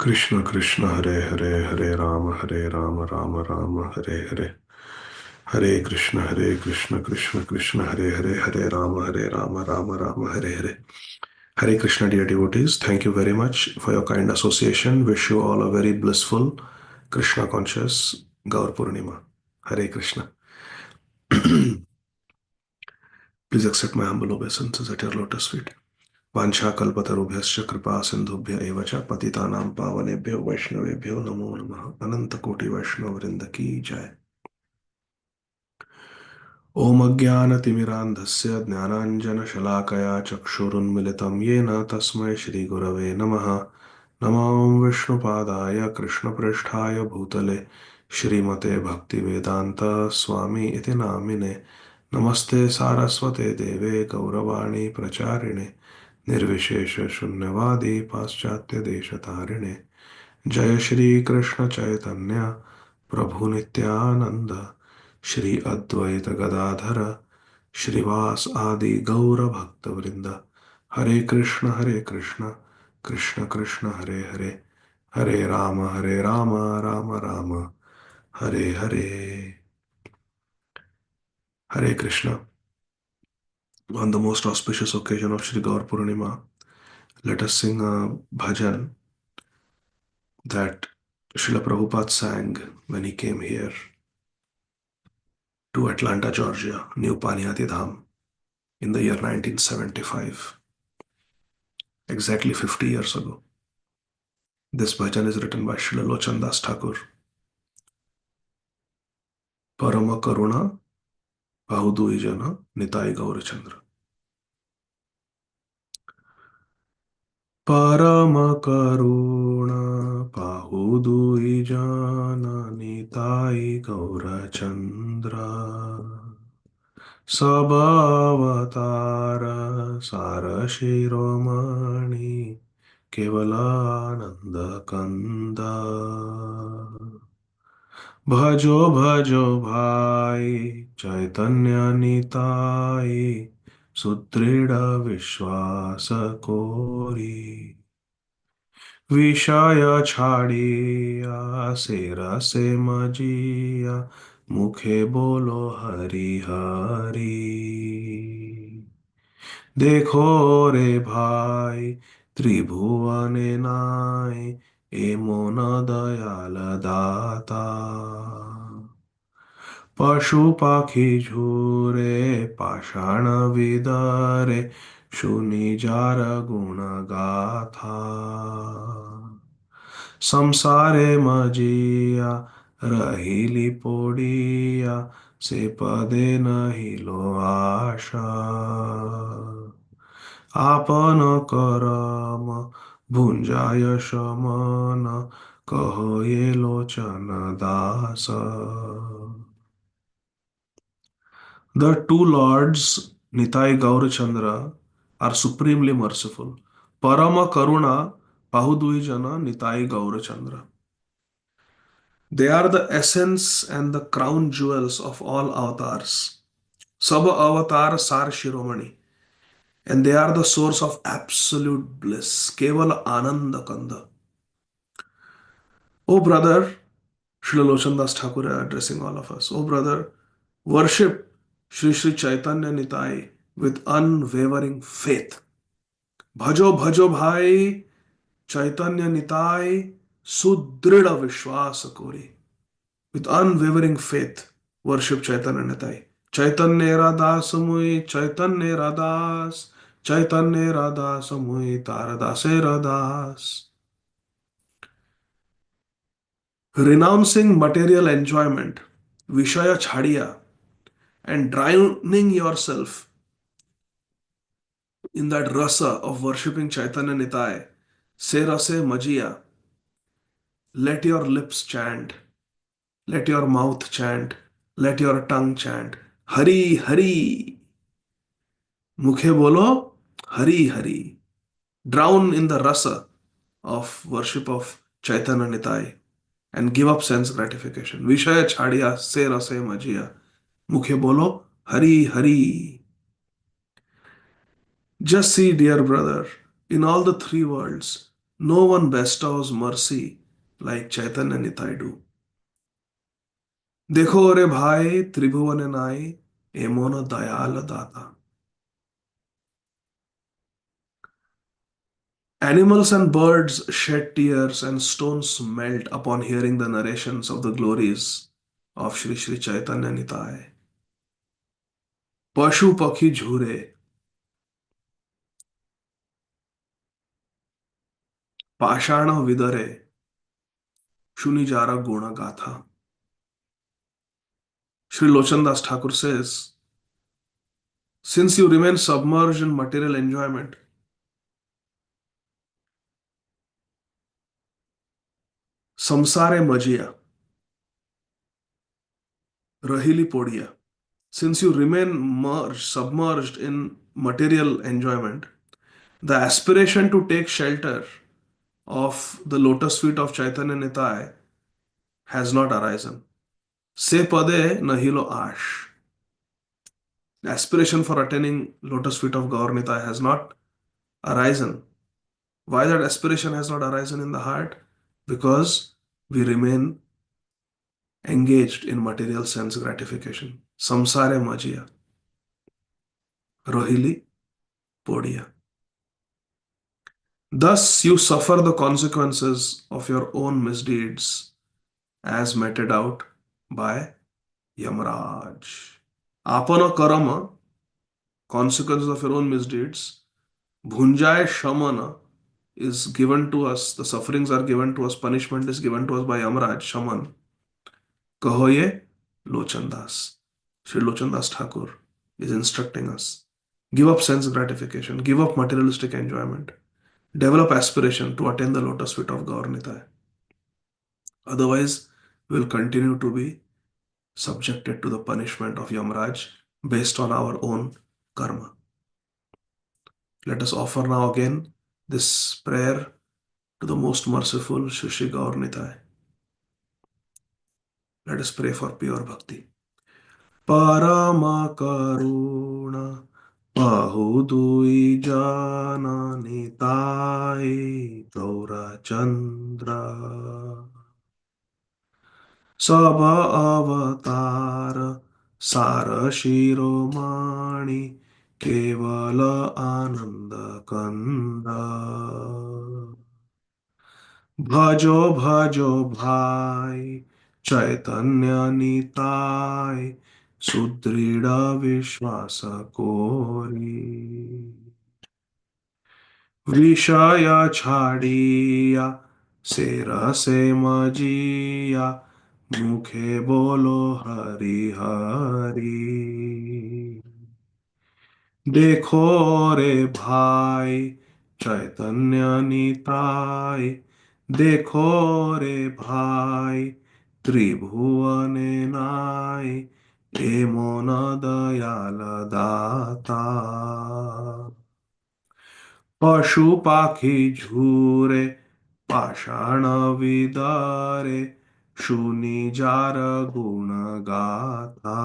Krishna Krishna Hare Hare Hare Ram Ram Ram Hare Hare Hare Krishna Krishna Krishna Hare Ram Ram Ram Hare Hare. Hare Krishna, dear devotees. Thank you very much for your kind association. Wish you all a very blissful, Krishna conscious Gaur Purnima. Hare Krishna. Please accept my humble obeisances at your lotus feet. वाञ्छाकल्पतरुभ्यश्च कृपा सिन्धुभ्य एव च पतितानां पावनेभ्यो वैष्णवेभ्यो नमो नमः. अनंत कोटि वैष्णव वृंद की जय. ॐ अज्ञानतिमिरान्धस्य ज्ञानाञ्जनशलाकया चक्षुरुन्मिलितं येन तस्मै श्रीगुरवे नमः. नमो विष्णुपादाय कृष्णप्रेष्ठाय भूतले श्रीमते भक्तिवेदान्त स्वामी इति नामिने. नमस्ते सारस्वते देवे गौरवाणी प्रचारिणे निर्विशेष शून्यवादी पाश्चात्य देशतारिणे. जय श्री कृष्ण चैतन्य प्रभु नित्यानंद श्री अद्वैत गदाधर श्रीवास आदि गौर भक्त वृंद. हरे Krishna Krishna Krishna Hare Hare Hare Ram Ram Ram Hare Hare. Hare Krishna. On the most auspicious occasion of Shri Gaur Purnima, let us sing a bhajan that Srila Prabhupada sang when he came here to Atlanta, Georgia, New Paniyati Dham, in the year 1975, exactly 50 years ago. This bhajan is written by Srila Lochan Das Thakur. Parama Karuna Bahudujana Nitai Gaurachandra. परम करुणा पाहुदुई जाना निताई गौरचंद्र. सब अवतार सार शिरोमणि केवलानंद कंद. भजो भजो भाई चैतन्य निताई सुदृढ़ विश्वास कोरी. विषय छाड़िया से रसे मजिया मुखे बोलो हरि हरि. देखो रे भाई त्रिभुवन नाय ए मोन दयाल दाता. पशु पाखी झूरे पाषाण विदरे शुनि जार गुण गाथा. संसारे मजिया रहिली पोडिया से पदे नहिलो आशा. आपन करम भुंजाय शमन कहो ये Lochan Das. The two lords, Nitai Gaurachandra, are supremely merciful. Parama Karuna Pahuduijana Nitai Gaurachandra. They are the essence and the crown jewels of all avatars. Saba avatar Sar Shiromani. And they are the source of absolute bliss. Kevala Ananda Kanda. Oh brother, Srila Lochan Das Thakur addressing all of us. Oh brother, worship Sri Sri Chaitanya Nitai with unwavering faith. Bhajo bhajo bhai Chaitanya Nitai Sudrida Vishwasa Kori. With unwavering faith, worship Chaitanya Nitai. Chaitanya Radha Mui, Chaitanya Radhas, Chaitanya Radha Mui, Taradase Radhas. Renouncing material enjoyment, Vishaya Chhadiya, and drowning yourself in that rasa of worshipping Chaitanya Nitai, se rase majiya. Let your lips chant, let your mouth chant, let your tongue chant. Hari Hari. Mukhe bolo Hari Hari. Drown in the rasa of worship of Chaitanya Nitai and give up sense gratification. Vishaya chhadiya se rase majiya. Mukhe bolo Hari Hari. Just see, dear brother, in all the three worlds, No one bestows mercy like Chaitanya Nitai do. देखो रे भाई त्रिभुवन नाई एमोन दयाल दाता. Animals and birds shed tears and stones melt upon hearing the narrations of the glories of Shri Shri Chaitanya Nitai. पशु पक्षी झूरे, पाषाण विदरे, शुनि Zara गुण गाथा. Sri Lochandas Thakur says, since you remain submerged in material enjoyment, samsare majiya, rahili podiya. Since you remain submerged in material enjoyment, the aspiration to take shelter of the lotus feet of Chaitanya Nitai has not arisen. Se pade nahilo ash. The aspiration for attaining lotus feet of Gaur Nitai has not arisen. Why that aspiration has not arisen in the heart? Because we remain engaged in material sense gratification. Samsare majiya, rohili podiya. Thus you suffer the consequences of your own misdeeds as meted out by Yamraj. Apana karama, consequences of your own misdeeds, bhunjay shamana is given to us, the sufferings are given to us, punishment is given to us by Yamraj, Shaman. Kahoye Lochandas. Sri Lochandas Thakur is instructing us. Give up sense gratification, give up materialistic enjoyment, develop aspiration to attain the lotus feet of Gaur Nitai. Otherwise, we will continue to be subjected to the punishment of Yamraj based on our own karma. Let us offer now again this prayer to the most merciful Shri Shri Gaur Nitai. Let us pray for pure bhakti. Parama Karuna Pahudui Jana Nitai Gaura Chandra Sabha Avatar Sara Shiromani Kevala Ananda Kanda भजो भजो भाई चैतन्य निताय सुदृढ़ विश्वास कोरी विषय छाड़िया से रसे मजिया मुखे बोलो हरि हरि देखो रे भाई चैतन्य निताय देखो रे भाई त्रिभुवन नाय ए मोन दयाल दाता पशु पाखी झूरे पाषाण विदारे शुनि जार गुण गाथा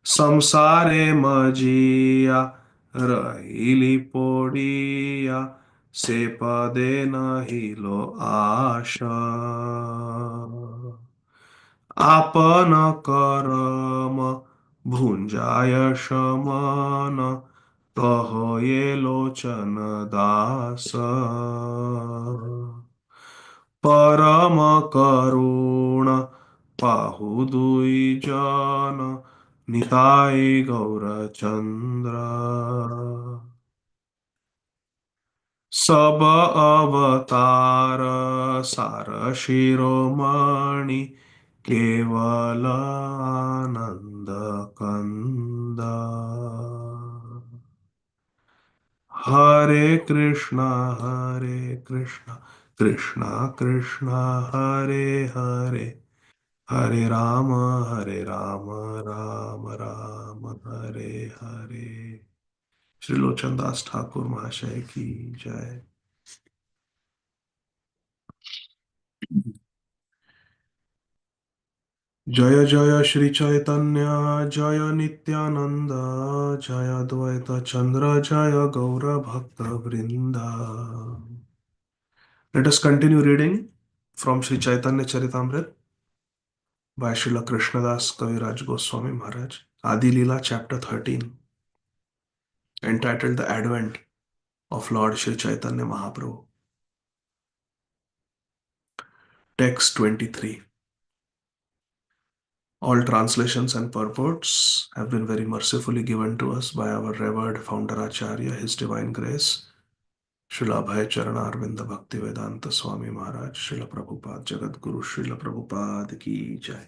संसारे मजिया रहिली पोडिया से पदे नहिलो आशा आपन करम भुंजाय शमन कहो ये लोचन दास परम करुण पाहु दुई जन निताय गौरचंद्र सब अवतार सार शिरोमणि केवल आनंद कंद हरे कृष्णा कृष्णा कृष्णा हरे हरे हरे राम राम राम हरे हरे. श्री लोचनदास ठाकुर महाशय की जय. जय जय श्री चैतन्य जय नित्यानंद जय द्वैत चंद्र जय गौर भक्त वृंदा. Let us continue reading from Sri Chaitanya Charitamrita by Srila Krishnadas Kaviraj Goswami Maharaj. Adi Leela chapter 13, entitled The Advent of Lord Sri Chaitanya Mahaprabhu. Text 23. All translations and purports have been very mercifully given to us by our revered founder Acharya, His Divine Grace, Srila Abhay Charana Arvinda Bhakti Vedanta Swami Maharaj, Srila Prabhupada Jagat Guru, Srila Prabhupada ki jai.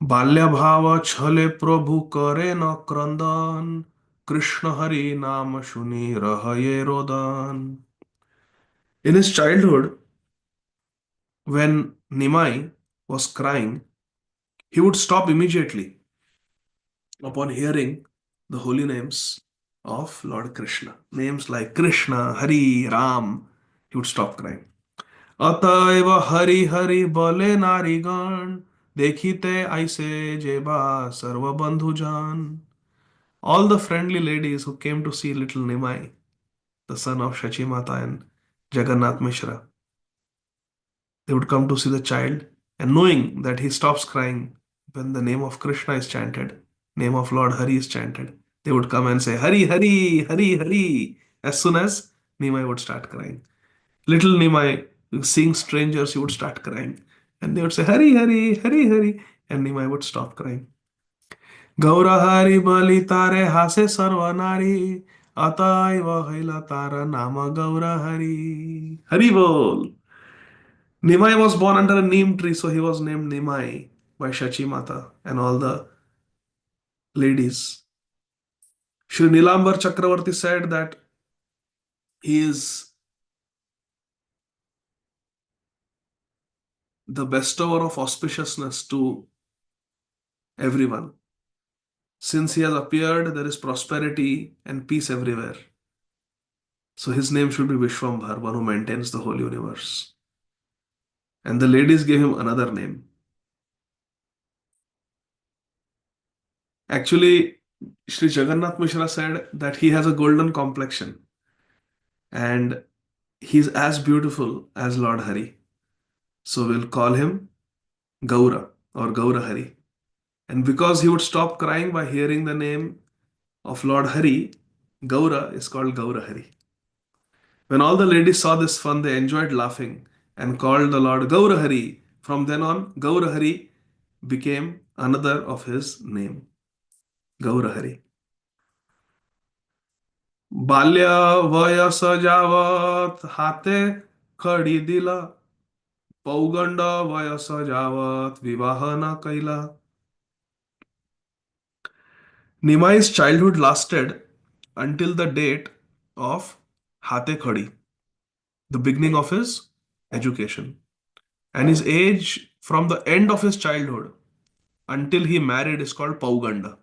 बाल्यभाव छले प्रभु करे न क्रंदन कृष्ण हरि नाम सुनी रहे रोदन. In his childhood, when Nimai was crying, he would stop immediately upon hearing the holy names of Lord Krishna. Names like Krishna, Hari, Ram, he would stop crying. अतएव हरि हरि बोले नारीगण देखिते ऐसे जेबा सर्व बंधुजान. All the friendly ladies who came to see little Nimai, the son of Shachi Mata and Jagannath Mishra, they would come to see the child, and knowing that he stops crying when the name of Krishna is chanted, name of Lord Hari is chanted, they would come and say Hari Hari Hari Hari. As soon as Nimai would start crying, little Nimai, seeing strangers, he would start crying, and they would say Hari Hari Hari Hari, and Nimai would stop crying. गौर हरि बलि तारे हासे सर्व नारी अतएव हैला तारा नाम गौर Hari. Hari bol. Nimai was born under a neem tree, so he was named Nimai by Shachi Mata and all the ladies. Shri Nilambar Chakravarti said that he is the bestower of auspiciousness to everyone. Since he has appeared, there is prosperity and peace everywhere. So his name should be Vishwambhar, one who maintains the whole universe. And the ladies gave him another name. Actually, Sri Jagannath Mishra said that he has a golden complexion and he's as beautiful as Lord Hari. So we'll call him Gaura or Gaura Hari. And because he would stop crying by hearing the name of Lord Hari, Gaura is called Gaura Hari. When all the ladies saw this fun, they enjoyed laughing and called the Lord Gaura Hari. From then on, Gaura Hari became another of his name, Gaura Hari. बाल्य वयस जावत हाते खडी दिला पौगंड वयस जावत विवाह न कैला. Nimai's childhood lasted until the date of Hate Khadi, the beginning of his education. And his age from the end of his childhood until he married is called Pauganda.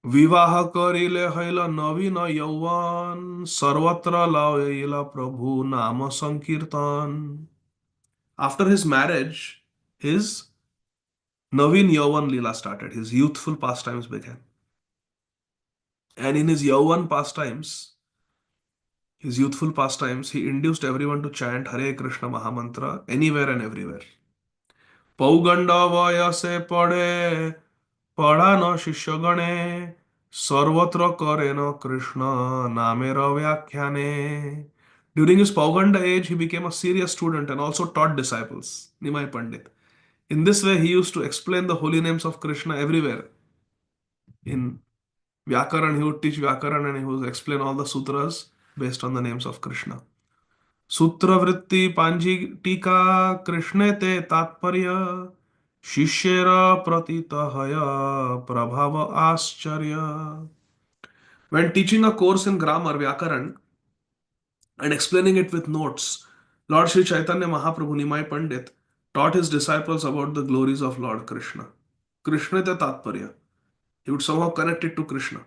विवाह करिले हैल नवीन यौवन सर्वत्र लावेला प्रभु नाम संकीर्तन. After his marriage, his Naveen Yauvan Leela started. His youthful pastimes began. And in his Yauvan pastimes, his youthful pastimes, he induced everyone to chant Hare Krishna Mahamantra anywhere and everywhere. Pauganda vayase pade, padhano shishya sarvatra karena Krishna namera vyakhyane. During his Pauganda age, he became a serious student and also taught disciples, Nimai Pandit. In this way, he used to explain the holy names of Krishna everywhere. In Vyakaran, he would teach Vyakaran and he would explain all the sutras based on the names of Krishna. Sutra Vritti Panji Tika Krishne Te Tatparya Shishyera Pratita Haya Prabhava Ascharya. When teaching a course in grammar, Vyakaran, and explaining it with notes, Lord Sri Chaitanya Mahaprabhu Nimai Pandit taught his disciples about the glories of Lord Krishna. Krishna Te Tatparya. He would somehow connect it to Krishna.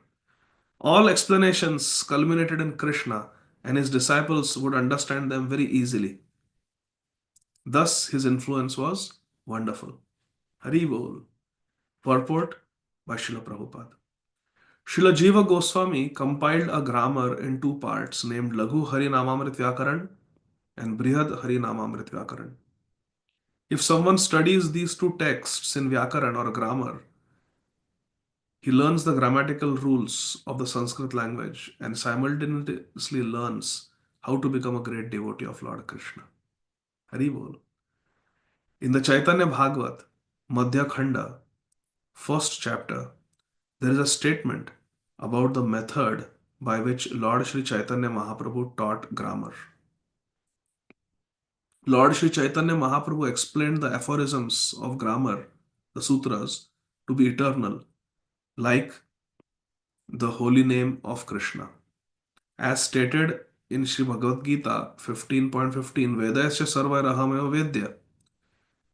All explanations culminated in Krishna, and his disciples would understand them very easily. Thus, his influence was wonderful. Hari Bol. Purport by Srila Prabhupada. Srila Jiva Goswami compiled a grammar in two parts named Laghu Harinamamrit Vyakaran and Brihad Harinamamrit Vyakaran. If someone studies these two texts in Vyakaran or grammar, he learns the grammatical rules of the Sanskrit language and simultaneously learns how to become a great devotee of Lord Krishna. Hari Bol. In the Chaitanya Bhagavat, Madhya Khanda, first chapter, there is a statement about the method by which Lord Sri Chaitanya Mahaprabhu taught grammar. Lord Sri Chaitanya Mahaprabhu explained the aphorisms of grammar, the sutras, to be eternal, like the holy name of Krishna. As stated in Sri Bhagavad Gita 15.15, Vedasya Sarvairahameva Vedya.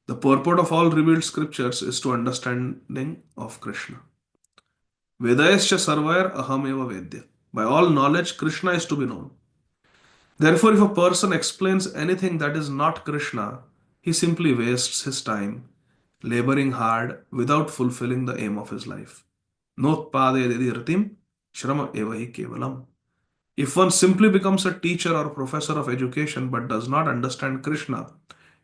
The purport of all revealed scriptures is to understanding of Krishna. Vedayasya sarvair ahameva vedya. By all knowledge, Krishna is to be known. Therefore, if a person explains anything that is not Krishna, he simply wastes his time, laboring hard without fulfilling the aim of his life. Notpade ratim shrama evahi kevalam. If one simply becomes a teacher or professor of education but does not understand Krishna,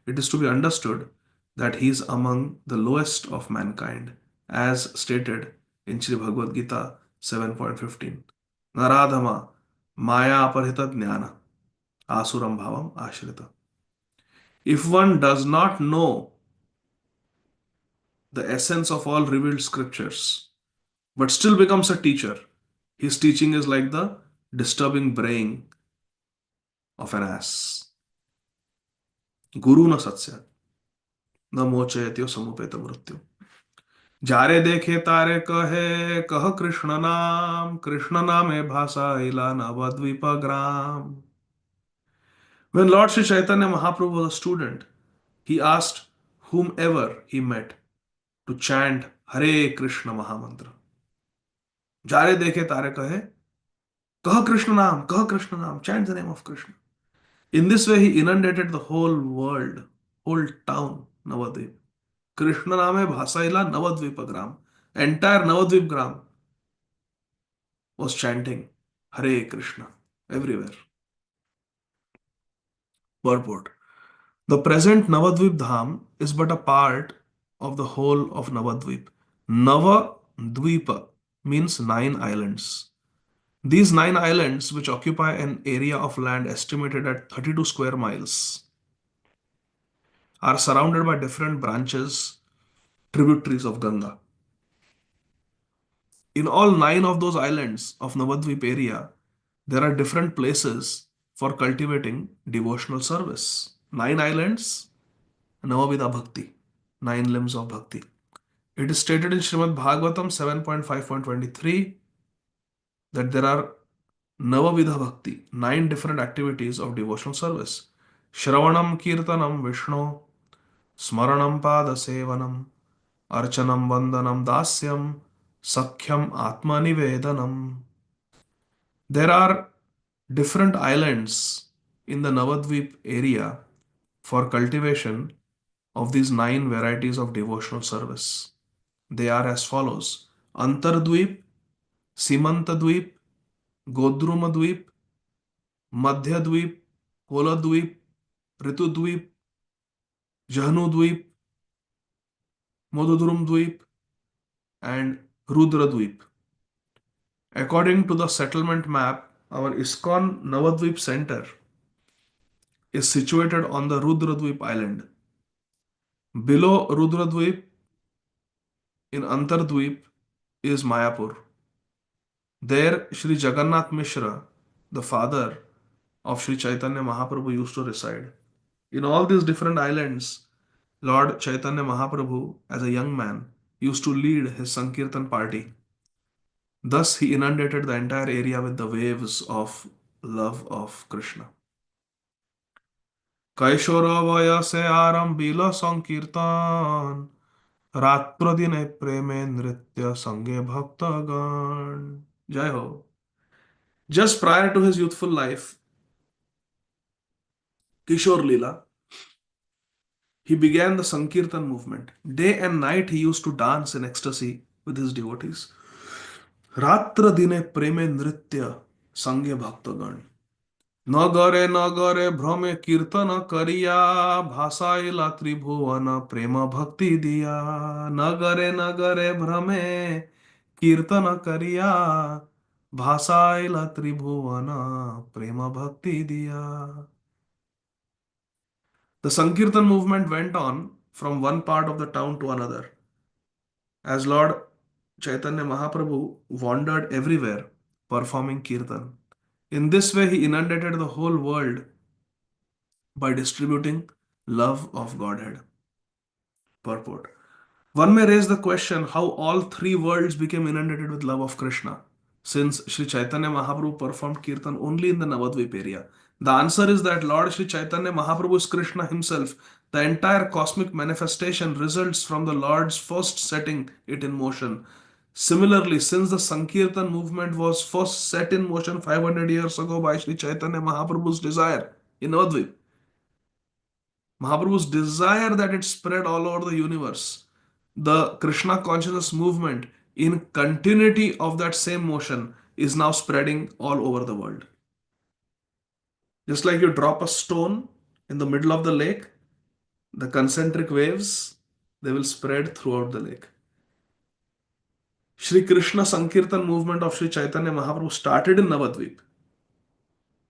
it is to be understood that he is among the lowest of mankind, as stated in Sri Bhagavad Gita 7.15. Naradhama Maya Aparhita Jnana Asuram Bhavam Ashrita. If one does not know the essence of all revealed scriptures, but still becomes a teacher, his teaching is like the disturbing braying of an ass. Guru na satya, न मोचयत्यो समुपेत मृत्यु. जारे देखे तारे कहे कह कृष्ण नामे भाषा इला नवद्वीप ग्राम. When Lord Sri Chaitanya Mahaprabhu was a student, he asked whomever he met to chant Hare Krishna Mahamantra. Jare dekhe tare kah Krishna naam, chant the name of Krishna. In this way, he inundated the whole world, whole town, Navadvip. Krishna name bhasaila Navadvipagram. Entire Navadvipgram was chanting Hare Krishna everywhere. Purport. The present Navadvip Dham is but a part of the whole of Navadvip. Navadvipa means 9 islands. These 9 islands, which occupy an area of land estimated at 32 square miles, are surrounded by different branches, tributaries of Ganga. In all 9 of those islands of Navadvip area, there are different places for cultivating devotional service. 9 islands, Navavidha Bhakti, 9 limbs of Bhakti. It is stated in Srimad Bhagavatam 7.5.23 that there are Navavidha Bhakti, 9 different activities of devotional service. Shravanam Kirtanam Vishnu, Smaranam Pada Sevanam, Archanam Vandanam Dasyam, Sakhyam Atmanivedanam. There are different islands in the Navadvip area for cultivation of these 9 varieties of devotional service. They are as follows: Antardvip, Simantadvip, Godrumadvip, Madhyadvip, Koladvip, Ritudvip, Jahnudvip, Modudrumdvip, and Rudradvip. According to the settlement map, our ISKCON Navadvip Center is situated on the Rudradvip island. Below Rudradvip in Antardvip is Mayapur. There, Sri Jagannath Mishra, the father of Sri Chaitanya Mahaprabhu, used to reside. In all these different islands, Lord Chaitanya Mahaprabhu, as a young man, used to lead his Sankirtan party. Thus, he inundated the entire area with the waves of love of Krishna. Kaishora se arambila Sankirtan, Ratpradine preme nritya sange bhaktagan. Jai Ho. Just prior to his youthful life, Kishore Lila, he began the Sankirtan movement. Day and night he used to dance in ecstasy with his devotees. रात्र दिने प्रेमे नृत्य संगे भक्तगण नगरे नगरे भ्रमे कीर्तन करिया भासाइला त्रिभुवन प्रेम भक्ति दिया नगरे नगरे भ्रमे कीर्तन करिया भासाइला त्रिभुवन प्रेम भक्ति दिया. The Sankirtan movement went on from one part of the town to another as Lord Chaitanya Mahaprabhu wandered everywhere performing kirtan. In this way, he inundated the whole world by distributing love of Godhead. Purport. One may raise the question how all three worlds became inundated with love of Krishna, since Sri Chaitanya Mahaprabhu performed kirtan only in the Navadvip area. The answer is that Lord Sri Chaitanya Mahaprabhu is Krishna himself. The entire cosmic manifestation results from the Lord's first setting it in motion. Similarly, since the Sankirtan movement was first set in motion 500 years ago by Sri Chaitanya Mahaprabhu's desire in Navadvip, Mahaprabhu's desire that it spread all over the universe. The Krishna consciousness movement, in continuity of that same motion, is now spreading all over the world. Just like you drop a stone in the middle of the lake, the concentric waves, they will spread throughout the lake. Shri Krishna Sankirtan movement of Shri Chaitanya Mahaprabhu started in Navadvip.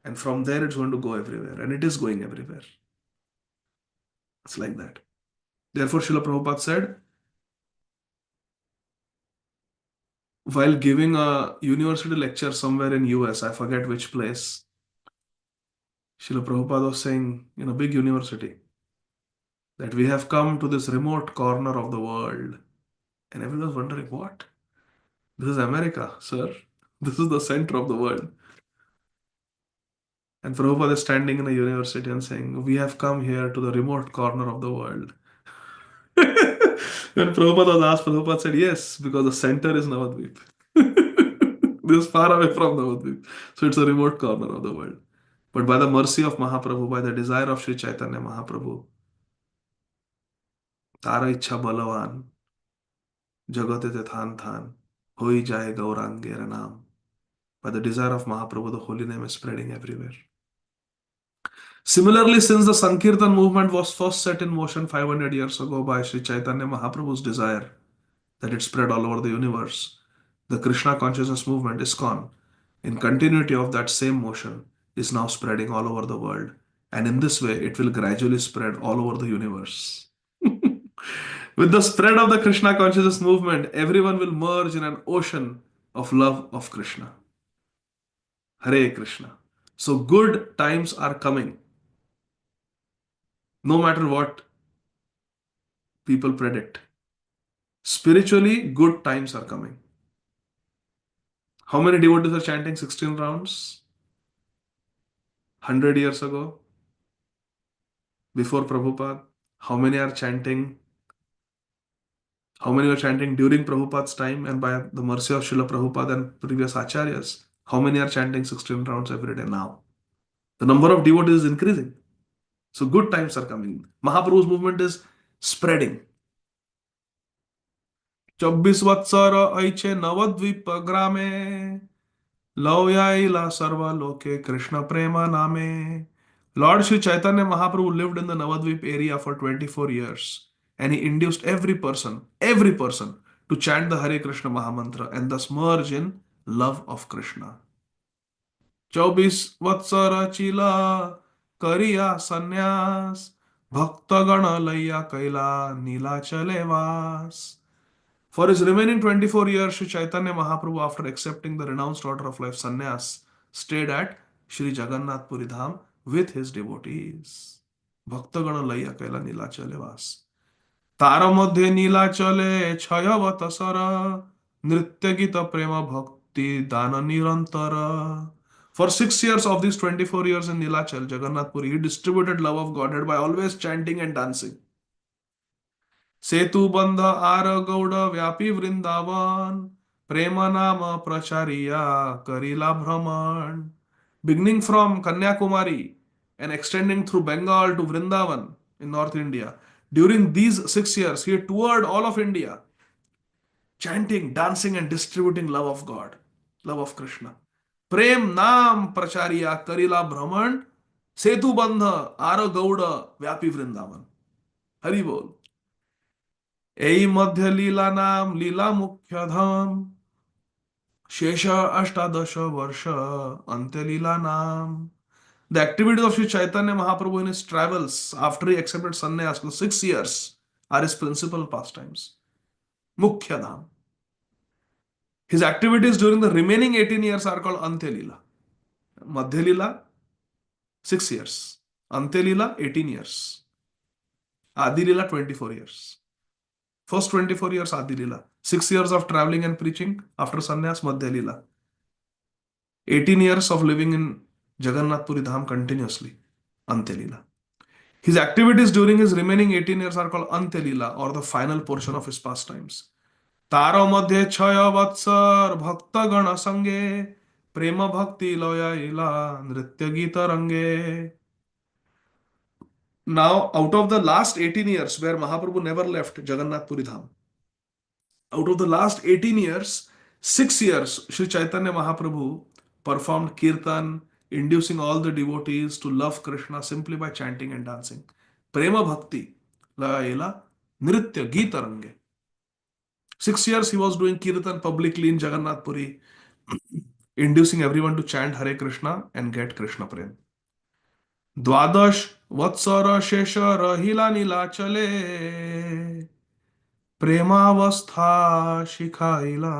And from there it's going to go everywhere. And it is going everywhere. It's like that. Therefore, Srila Prabhupada said, while giving a university lecture somewhere in US, I forget which place, Srila Prabhupada was saying in a big university that we have come to this remote corner of the world. And everyone was wondering, what? This is America, sir. This is the center of the world. And Prabhupada is standing in a university and saying, we have come here to the remote corner of the world. When Prabhupada was asked, Prabhupada said, yes, because the center is Navadvip. This is far away from Navadvip. So it's a remote corner of the world. But by the mercy of Mahaprabhu, by the desire of Sri Chaitanya Mahaprabhu, Tara Ichha Balavan, Jagate Than Than, Hoi Jai Gaurangera Naam. By the desire of Mahaprabhu, the holy name is spreading everywhere. Similarly, since the Sankirtan movement was first set in motion 500 years ago by Sri Chaitanya Mahaprabhu's desire that it spread all over the universe, the Krishna consciousness movement, ISKCON, in continuity of that same motion, is now spreading all over the world. And in this way, it will gradually spread all over the universe. With the spread of the Krishna consciousness movement, everyone will merge in an ocean of love of Krishna. Hare Krishna. So good times are coming. No matter what people predict. Spiritually, good times are coming. How many devotees are chanting 16 rounds? 100 years ago, before Prabhupada. How many are chanting? How many were chanting during Prabhupada's time and by the mercy of Srila Prabhupada and previous acharyas? How many are chanting 16 rounds every day now? The number of devotees is increasing. So good times are coming. Mahaprabhu's movement is spreading. 24 वत्सर ऐचे नवद्वीप ग्रामे लवयाइला सर्व लोके Krishna prema name. Lord Sri Chaitanya Mahaprabhu lived in the Navadvip area for 24 years and he induced every person to chant the Hare Krishna Mahamantra and thus merge in love of Krishna. 24 वत्सर चिला करिया संन्यास भक्तगण लैया कैला नीलाचले वास. For his remaining 24 years, Sri Chaitanya Mahaprabhu, after accepting the renounced order of life sannyas, stayed at Sri Jagannath Puri Dham with his devotees. Bhaktagana laya kaila nilachale vas. Tara madhye nilachale chayavata sara nritya gita prema bhakti dana nirantara. For 6 years of these 24 years in Nilachal, Jagannath Puri, he distributed love of Godhead by always chanting and dancing. सेतु बंध are Gaur व्यापी वृंदावन प्रेम नाम प्रचारिया करीला भ्रमण. Beginning from Kanyakumari, and extending through Bengal to Vrindavan in North India. During these 6 years, he toured all of India, chanting, dancing, and distributing love of God, love of Krishna. Prem Nam Prachariya Karila Brahman Setu Bandha Ara Gauda Vyapi Vrindavan. Hari Bol. এই মধ্যে লীলা নাম লীলা মুখ্য ধাম শেষ অষ্টাদশ বর্ষ অন্তে লীলা নাম. The activities of Sri Chaitanya Mahaprabhu in his travels after he accepted sannyas for 6 years are his principal pastimes. Mukhya Dham. His activities during the remaining 18 years are called Antya Leela. Madhya Leela, 6 years. Antya Leela, 18 years. Adi Leela, 24 years. First 24 years, Adi Leela. 6 years of traveling and preaching after sannyas, Madhya Leela. 18 years of living in Jagannath Puri Dham continuously, Antya Leela. His activities during his remaining 18 years are called Antya Leela, or the final portion of his pastimes. तारो मध्ये छय वत्सर भक्त गण संगे प्रेम भक्ति लयला नृत्य गीत रंगे. Now, out of the last 18 years where Mahaprabhu never left Jagannath Puri Dham, out of the last 18 years, 6 years, Sri Chaitanya Mahaprabhu performed kirtan, inducing all the devotees to love Krishna simply by chanting and dancing. Prema Bhakti, Layela, Nritya, Gita Range. 6 years he was doing kirtan publicly in Jagannath Puri, inducing everyone to chant Hare Krishna and get Krishna Prem. द्वादश वत्सर शेष रहिला नीलाचले प्रेमावस्था शिखाइला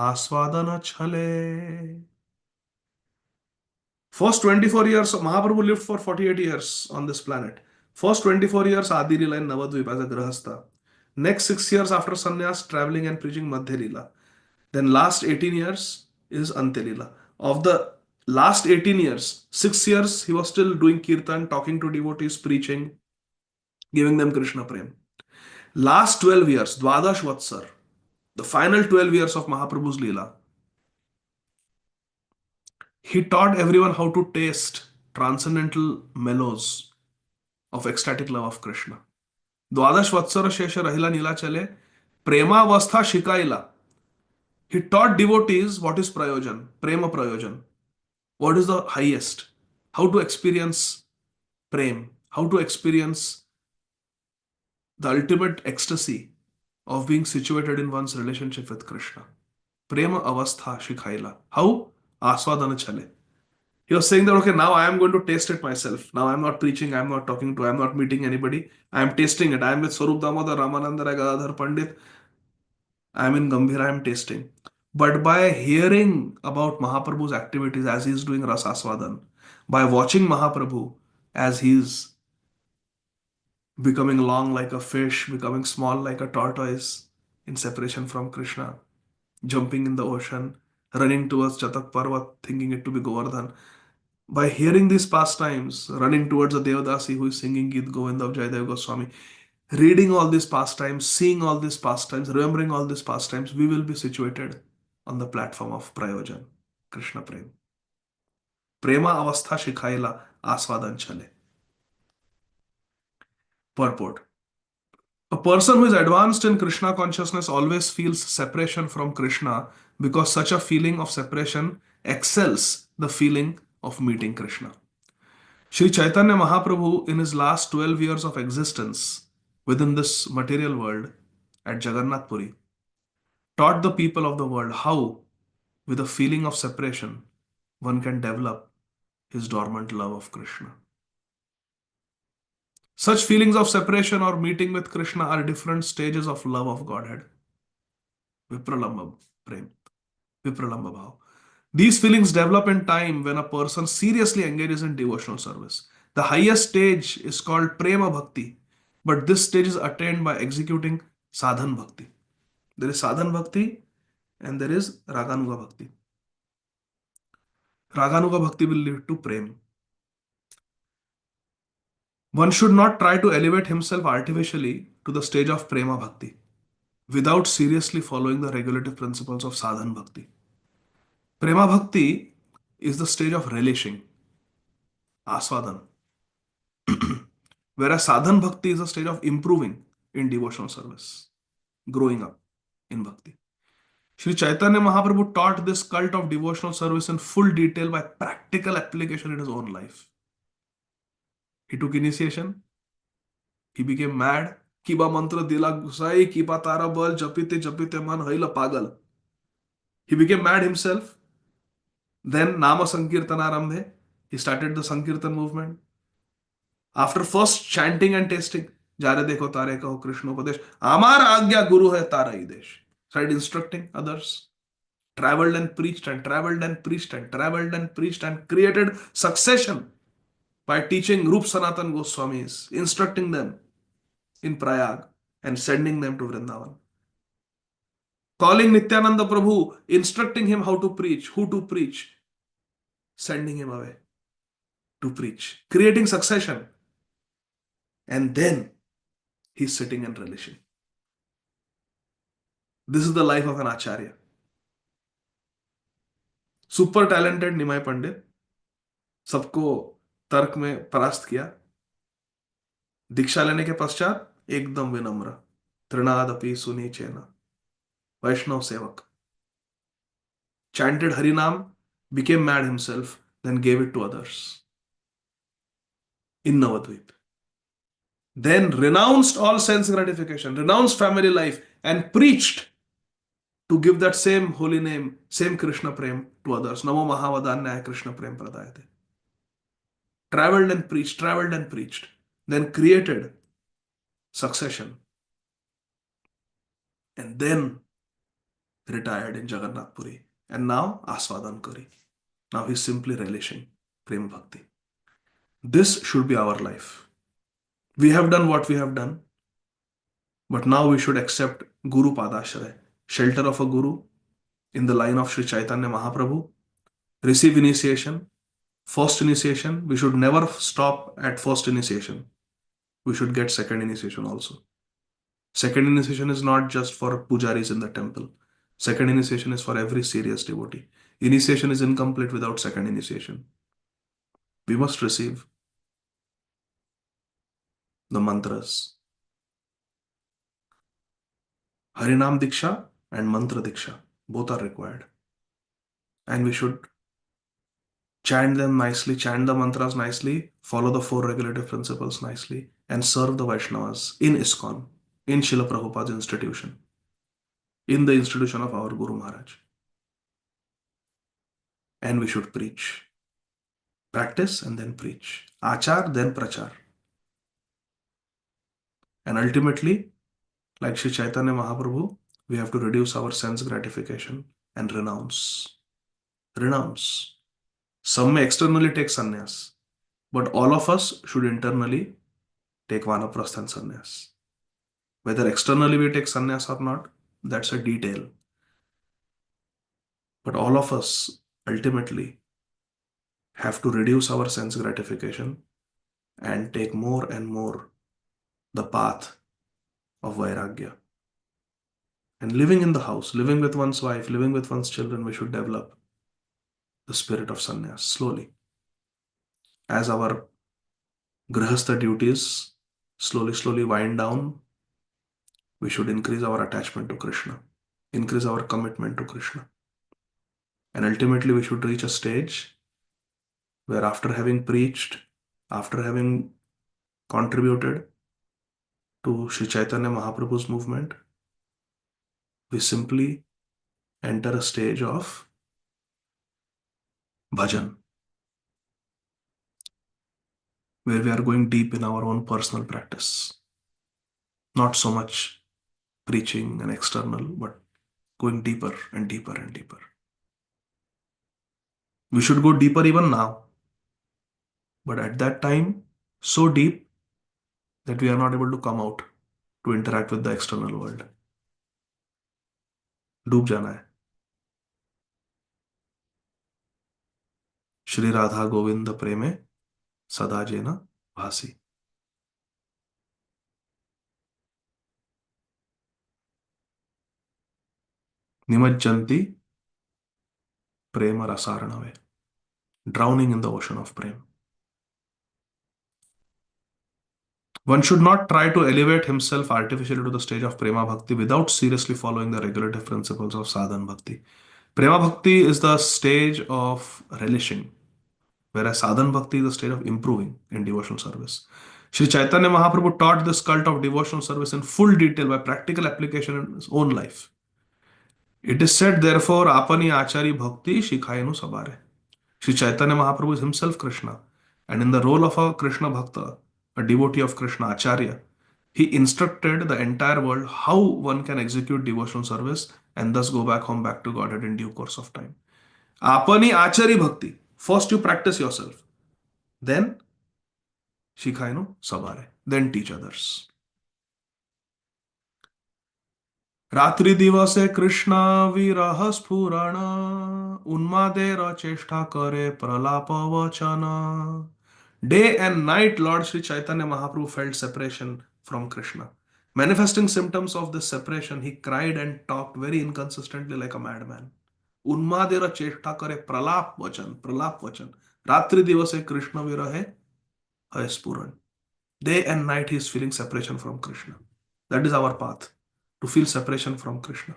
आस्वादन छले. First 24 years, Mahaprabhu lived for 48 years on this planet. First 24 years, Adi Leela in Navadvip as a Grahastha. Next 6 years after sannyas, traveling and preaching Madhya Leela. Then last 18 years is Antya Leela. Of the last 18 years, 6 years he was still doing kirtan, talking to devotees, preaching, giving them Krishna Prem. Last 12 years, Dwadash Vatsar, the final 12 years of Mahaprabhu's Leela, he taught everyone how to taste transcendental mellows of ecstatic love of Krishna. Dwadash Vatsara Shesha Rahila Nila Chale, Prema Vastha Shikaila. He taught devotees what is Prayojan, Prema Prayojan. What is the highest? How to experience Prem, how to experience the ultimate ecstasy of being situated in one's relationship with Krishna. Prema Avastha Shikhaila. How? Aswadana Chale. He was saying that, okay, now I am going to taste it myself. Now I am not preaching, I am not talking to, I am not meeting anybody. I am tasting it. I am with Swarup Damodar, Ramananda, Gadadhar Pandit. I am in Gambhir, I am tasting. But by hearing about Mahaprabhu's activities as he is doing Ras Aswadan, by watching Mahaprabhu as he is becoming long like a fish, becoming small like a tortoise in separation from Krishna, jumping in the ocean, running towards Chatak Parvat, thinking it to be Govardhan. By hearing these pastimes, running towards the Devadasi who is singing Git Govinda of Jayadev Goswami, reading all these pastimes, seeing all these pastimes, remembering all these pastimes, we will be situated on the platform of Prayojan, Krishna Prem. Prema Avastha Shikhaila Aswadan Chale. Purport. A person who is advanced in Krishna consciousness always feels separation from Krishna because such a feeling of separation excels the feeling of meeting Krishna. Sri Chaitanya Mahaprabhu, in his last 12 years of existence within this material world at Jagannath Puri, taught the people of the world how, with a feeling of separation, one can develop his dormant love of Krishna. Such feelings of separation or meeting with Krishna are different stages of love of Godhead. Vipralamba Prem, Vipralamba Bhav. These feelings develop in time when a person seriously engages in devotional service. The highest stage is called Prema Bhakti, but this stage is attained by executing Sadhan Bhakti. There is Sadhan Bhakti and there is Raganuga Bhakti. Raganuga Bhakti will lead to Prem. One should not try to elevate himself artificially to the stage of Prema Bhakti without seriously following the regulative principles of Sadhan Bhakti. Prema Bhakti is the stage of relishing. Aswadan. Whereas sadhan bhakti is a stage of improving in devotional service, growing up in bhakti. Sri Chaitanya Mahaprabhu taught this cult of devotional service in full detail by practical application in his own life. He took initiation, he became mad. Kiba mantra dila gusai, kiba tara bal, japite japite man haila pagal. He became mad himself. Then Nama Sankirtanarambhe. He started the Sankirtan movement. After first chanting and tasting, Jare dekho tare kaho Krishna Upadesh. Amar agya guru hai tara hi desh. Started instructing others. Traveled and preached and traveled and preached and traveled and preached and created succession by teaching Rup Sanatan Goswamis, instructing them in Prayag and sending them to Vrindavan. Calling Nityananda Prabhu, instructing him how to preach, who to preach, sending him away to preach, creating succession. And then he's sitting and relishing. This is the life of an Acharya. Super talented Nimai Pandit, सबको तर्क में परास्त किया. दीक्षा लेने के पश्चात एकदम विनम्र, तृणादपि सुनी चेना, वैष्णव सेवक. Chanted Harinam, became mad himself, then gave it to others in Navadvip. Then renounced all sense gratification, renounced family life, and preached to give that same holy name, same Krishna Prem to others. Namo Mahavadanyaya Krishna Prem Pradayate. Traveled and preached, then created succession, and then retired in Jagannath Puri. And now Aswadan Kari. Now he's simply relishing Prem Bhakti. This should be our life. We have done what we have done, but now we should accept Guru Padashraya, shelter of a Guru in the line of Sri Chaitanya Mahaprabhu, receive initiation. First initiation, we should never stop at first initiation. We should get second initiation also. Second initiation is not just for pujaris in the temple. Second initiation is for every serious devotee. Initiation is incomplete without second initiation. We must receive the mantras. Harinam Diksha and Mantra Diksha, both are required. And we should chant them nicely, chant the mantras nicely, follow the four regulative principles nicely, and serve the Vaishnavas in ISKCON, in Srila Prabhupada's institution, in the institution of our Guru Maharaj. And we should preach. Practice and then preach. Achar, then prachar. And ultimately, like Sri Chaitanya Mahaprabhu, we have to reduce our sense gratification and renounce. Renounce. Some may externally take sannyas, but all of us should internally take vanaprastha and sannyas. Whether externally we take sannyas or not, that's a detail. But all of us ultimately have to reduce our sense gratification and take more and more the path of Vairagya. And living in the house, living with one's wife, living with one's children, we should develop the spirit of sannyas slowly. As our grihastha duties slowly wind down, we should increase our attachment to Krishna, increase our commitment to Krishna. And ultimately, we should reach a stage where after having preached, after having contributed to Sri Chaitanya Mahaprabhu's movement, we simply enter a stage of bhajan, where we are going deep in our own personal practice. Not so much preaching and external, but going deeper and deeper and deeper. We should go deeper even now, but at that time, so deep that we are not able to come out to interact with the external world. डूब जाना है. श्री राधा गोविंद प्रेमे सदा जेना भासी. निमज्जन्ति प्रेम रसार्णवे. Drowning in the ocean of prem. One should not try to elevate himself artificially to the stage of Prema Bhakti without seriously following the regulative principles of Sadhan Bhakti. Prema Bhakti is the stage of relishing, whereas Sadhan Bhakti is the stage of improving in devotional service. Sri Chaitanya Mahaprabhu taught this cult of devotional service in full detail by practical application in his own life. It is said, therefore, apani achari bhakti shikhayanu sabare. Sri Chaitanya Mahaprabhu is himself Krishna, and in the role of a Krishna Bhakta, a devotee of Krishna, Acharya, he instructed the entire world how one can execute devotional service and thus go back home, back to Godhead in due course of time. Apani achari bhakti. First you practice yourself, then shikhayanu sabare, then teach others. रात्रि दिवसे कृष्ण विरह स्फुरण उन्मादेर चेष्टा करे प्रलाप वचन. Day and night, Lord Sri Chaitanya Mahaprabhu felt separation from Krishna. Manifesting symptoms of this separation, he cried and talked very inconsistently like a madman. Unmadera cheshta kare pralap vachan. Ratri divase Krishna virahe hai spuran. Day and night he is feeling separation from Krishna. That is our path, to feel separation from Krishna.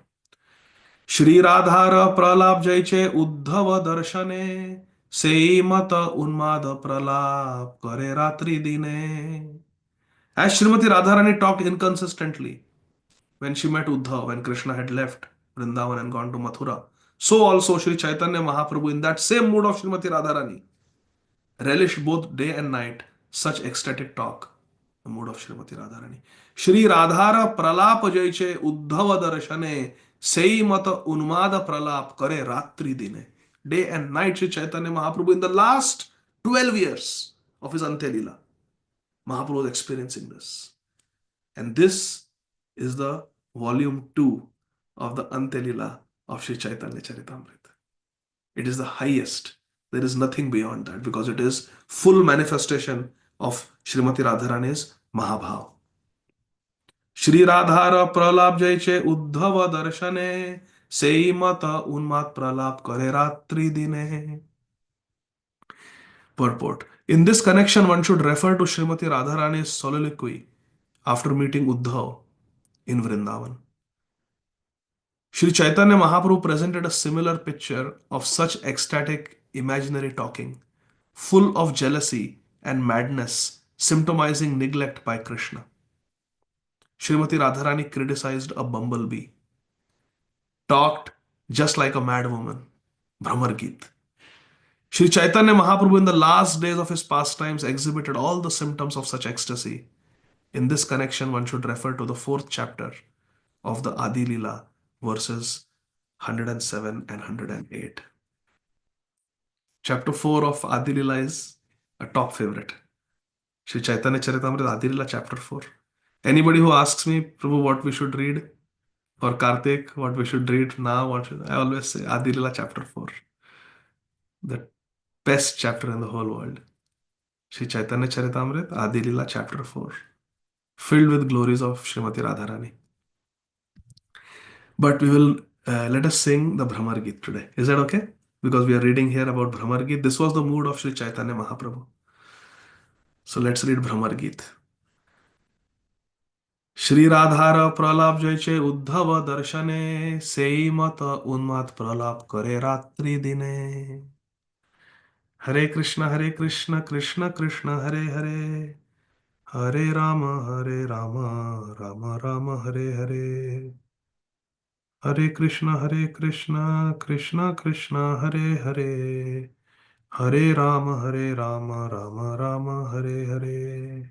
Shri राधार प्रलाप जयचे उद्धव दर्शने सेई मत उन्माद प्रलाप करे रात्रि दिने. As Srimati Radharani talked inconsistently when she met Uddhav, when Krishna had left Vrindavan and gone to Mathura, so also Sri Chaitanya Mahaprabhu, in that same mood of Srimati Radharani, relished both day and night such ecstatic talk, the mood of Srimati Radharani. Shri Radhara pralap jaiche Uddhava darshane sei mata unmada pralap kare ratri dine. Day and night Sri Chaitanya Mahaprabhu, in the last 12 years of his Ante Leela, Mahaprabhu was experiencing this. And this is the volume 2 of the Ante Leela of Sri Chaitanya Charitamrita. It is the highest. There is nothing beyond that because it is full manifestation of Srimati Radharani's Mahabhav. Shri Radhara pralap jaiche Uddhava darshane sei mata unmat pralap kare ratri dine. Purport. In this connection, one should refer to Srimati Radharani's soliloquy after meeting Uddhav in Vrindavan. Sri Chaitanya Mahaprabhu presented a similar picture of such ecstatic imaginary talking, full of jealousy and madness, symptomizing neglect by Krishna. Srimati Radharani criticized a bumblebee, talked just like a madwoman, Brahmar Geet. Sri Chaitanya Mahaprabhu, in the last days of his pastimes, exhibited all the symptoms of such ecstasy. In this connection, one should refer to the 4th chapter of the Adi Lila, verses 107 and 108. Chapter 4 of Adi Lila is a top favorite. Sri Chaitanya Charitamrita Adi Lila, chapter 4. Anybody who asks me, Prabhu, what we should read, or Karthik, what we should read now, I always say Adi Lila, chapter 4. The best chapter in the whole world. Sri Chaitanya Charitamrita Adi Lila, chapter 4. Filled with glories of Srimati Radharani. But we will let us sing the Brahmar Geet today. Is that okay? Because we are reading here about Brahmar Geet. This was the mood of Sri Chaitanya Mahaprabhu. So let's read Brahmar Geet. Shri राधार प्रलाप जयचे उद्धव दर्शने सेई मत उन्माद प्रलाप करे रात्रि दिने. हरे कृष्ण कृष्ण कृष्ण हरे हरे हरे राम राम राम हरे हरे. हरे Krishna Krishna Krishna Hare Hare Hare Ram Ram Ram Hare Hare.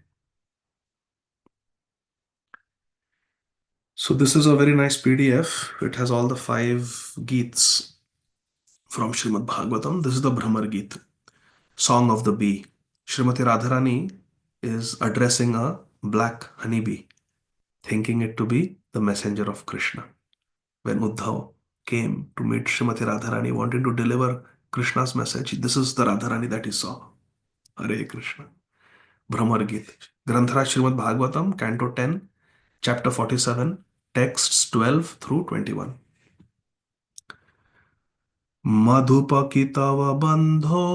So this is a very nice PDF. It has all the 5 Geets from Srimad Bhagavatam. This is the Brahmar Geet, Song of the Bee. Srimati Radharani is addressing a black honeybee, thinking it to be the messenger of Krishna. When Uddhav came to meet Srimati Radharani, wanting to deliver Krishna's message, this is the Radharani that he saw. Hare Krishna. Brahmar Geet. Granthara Srimad Bhagavatam, Canto 10, Chapter 47, texts 12 through 21. मधुपकी तव बन्धो,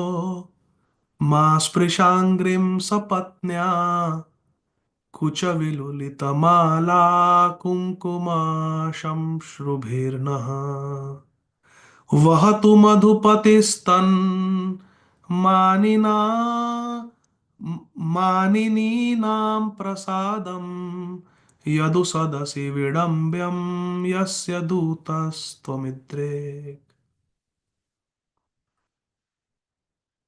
मा स्पृशाङ्घ्रिं सपत्न्या, कुचविलुलितमाला कुङ्कुमाशंश्रुभिर्नः वहतु मधुपतिस्तन् मानिना मानिनीनां प्रसादं यदु सदसि विडम्ब्यं यस्य दूतस्त्वमिद्रे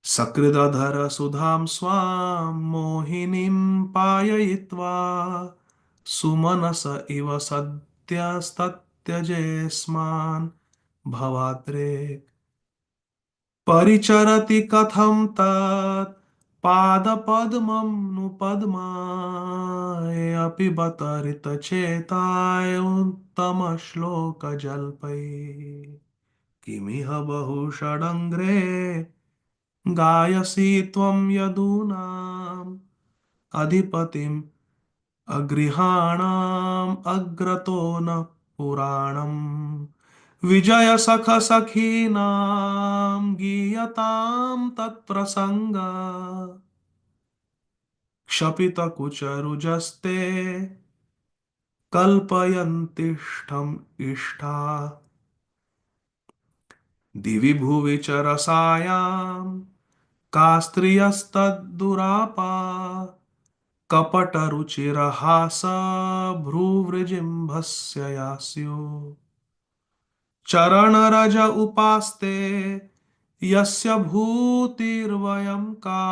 सकृदधर सुधां स्वां मोहिनीं पाययित्वा सुमनस इव सद्यस्तत्यजेस्मान् भवाद्रे परिचरति कथं तत् पादपद्मं नु पद्माय अपि बतरितचेताय उत्तमश्लोकजल्पै किमिह बहुषडङ्ग्रे गायसि त्वं यदूनाम् अधिपतिम् अगृहाणाम् अग्रतो न पुराणम् विजयसखसखीनां गीयतां तत्प्रसङ्ग क्षपितकुचरुजस्ते कल्पयन्तिष्ठम् इष्टा दिवि भुवि च रसायां का स्त्रियस्तद्दुरापा कपटरुचिरहास भ्रूवृजिम्भस्य यास्यो चरणरज उपास्ते यस्य भूतिर्वयं का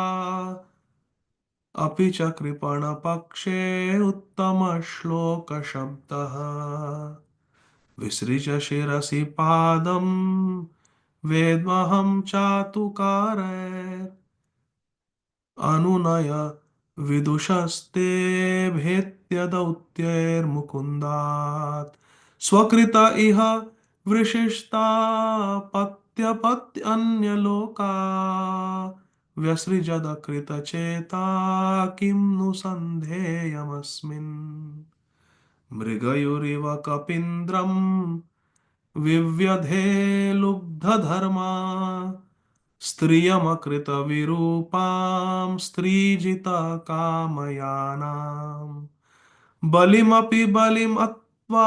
अपि च कृपणपक्षे उत्तमश्लोकशब्दः विसृज शिरसि पादं वेद्महं चातुकारय अनुनय विदुषस्ते भेत्य दौत्यैर्मुकुन्दात् स्वकृत इह वृशिष्टा पत्यपत्यन्यलोका व्यसृजदकृतचेता किं नु सन्धेयमस्मिन् मृगयुरिव कपीन्द्रं विव्यधे लुब्धधर्मा स्त्रियमकृतविरूपां स्त्रीजितकामयानाम् बलिमपि बलिमत्वा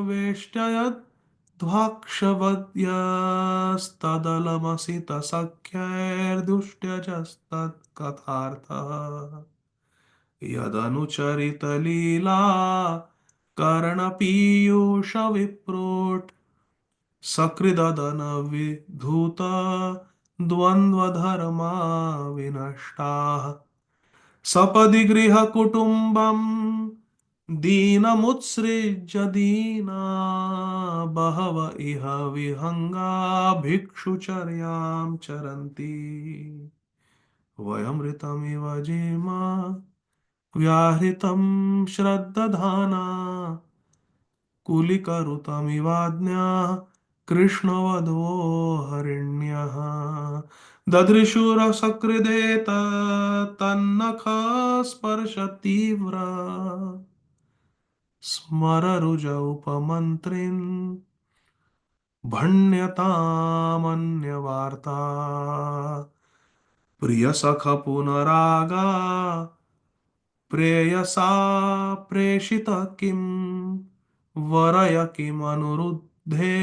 वेष्ट्यद्भक्षवद्यस्तदलमसितसख्यैर्दुष्ट्यजस्तत्कथार्थः यदनुचरितलीला कर्णपीयूषविप्रोट् सकृददनविधूत द्वन्द्वधर्मा विनष्टाः सपदि गृहकुटुम्बं दीनमुत्सृज्य दीना बहव इह विहंगा भिक्षुचर्यां चरन्ति वयमृतमिव जीमा व्याहृतं श्रद्धधाना कुलिकरुतमिवाज्ञा कृष्णवधवो हरिण्यः ददृशुरसकृदेत तन्नखस्पर्शतीव्र स्मररुज उपमन्त्रिन् भण्यतामन्यवार्ता प्रियसख पुनरागा प्रेयसा प्रेषित किं वरय किमनुरुद्धे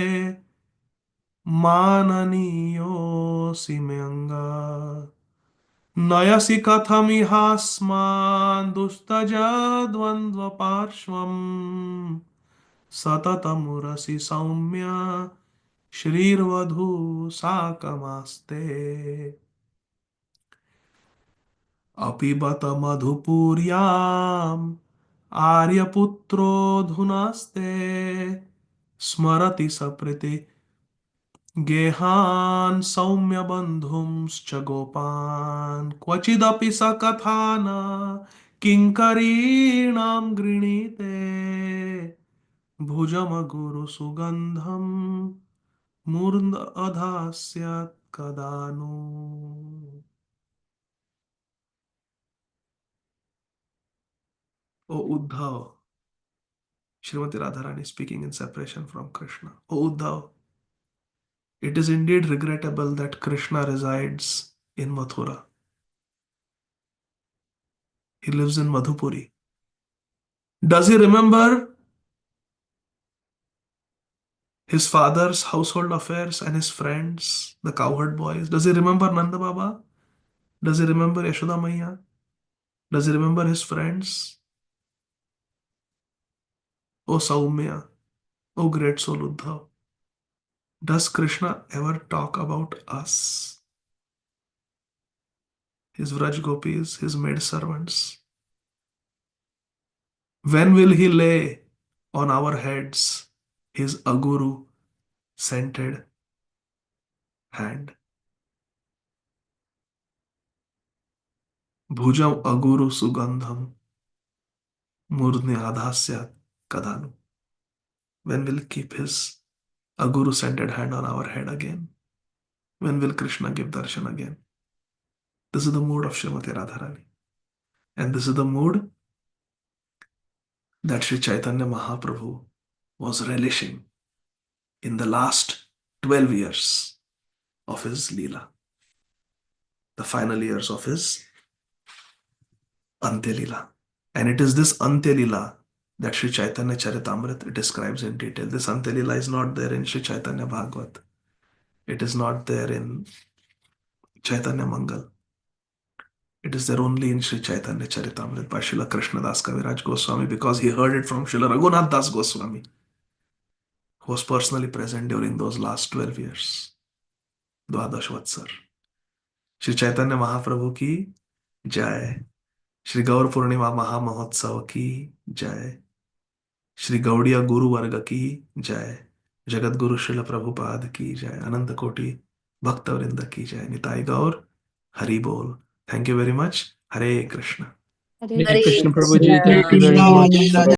माननीयोऽसि म्यङ्गा नयसि कथमिहास्मान् दुस्तजद्वन्द्वपार्श्वम् सततमुरसि सौम्य श्रीर्वधू साकमास्ते अपि बत मधुपुर्याम् आर्यपुत्रोऽधुनास्ते स्मरति सप्रति गेहान् सौम्यबन्धुंश्च गोपान् क्वचिदपि स कथा न किङ्करीणां गृणीते भुजमगुरुसुगन्धं मूर्ध अधास्यत् कदा नु O Uddhav, Srimati Radharani speaking in separation from Krishna. O Uddhav, it is indeed regrettable that Krishna resides in Mathura. He lives in Madhupuri. Does he remember his father's household affairs and his friends, the cowherd boys? Does he remember Nanda Baba? Does he remember Yashoda Maiya? Does he remember his friends? Oh Saumya, oh great soul Uddhav. Does Krishna ever talk about us? His Vraj gopis, his maid servants. When will he lay on our heads his aguru scented hand? Bhujam aguru sugandham murni adhasya kadanu. When will he keep his aguru scented hand on our head again? When will Krishna give darshan again? This is the mood of Srimati Radharani. And this is the mood that Sri Chaitanya Mahaprabhu was relishing in the last 12 years of his Leela, the final years of his Ante Leela. And it is this Ante Leela that Sri Chaitanya Charitamrita describes in detail. This Ante Leela is not there in Sri Chaitanya Bhagavat. It is not there in Chaitanya Mangal. It is there only in Sri Chaitanya Charitamrita by Srila Krishnadas Kaviraj Goswami, because he heard it from Srila Raghunath Das Goswami, who was personally present during those last 12 years. Dwadash Vatsar. Shri Chaitanya Mahaprabhu ki Jai. Shri Gaura Purnima Maha Mahotsav ki Jai. Shri Gaudiya Guru Varga ki Jai. Jagat Guru Srila Prabhupada ki Jai. Ananta Koti Bhakta Vrinda ki Jai. Nitai Gaur Hari Bol. Thank you very much. Hare Krishna. Hare Hare Krishna Krishna. Prabhuji, thank you Krishna very much for Jai.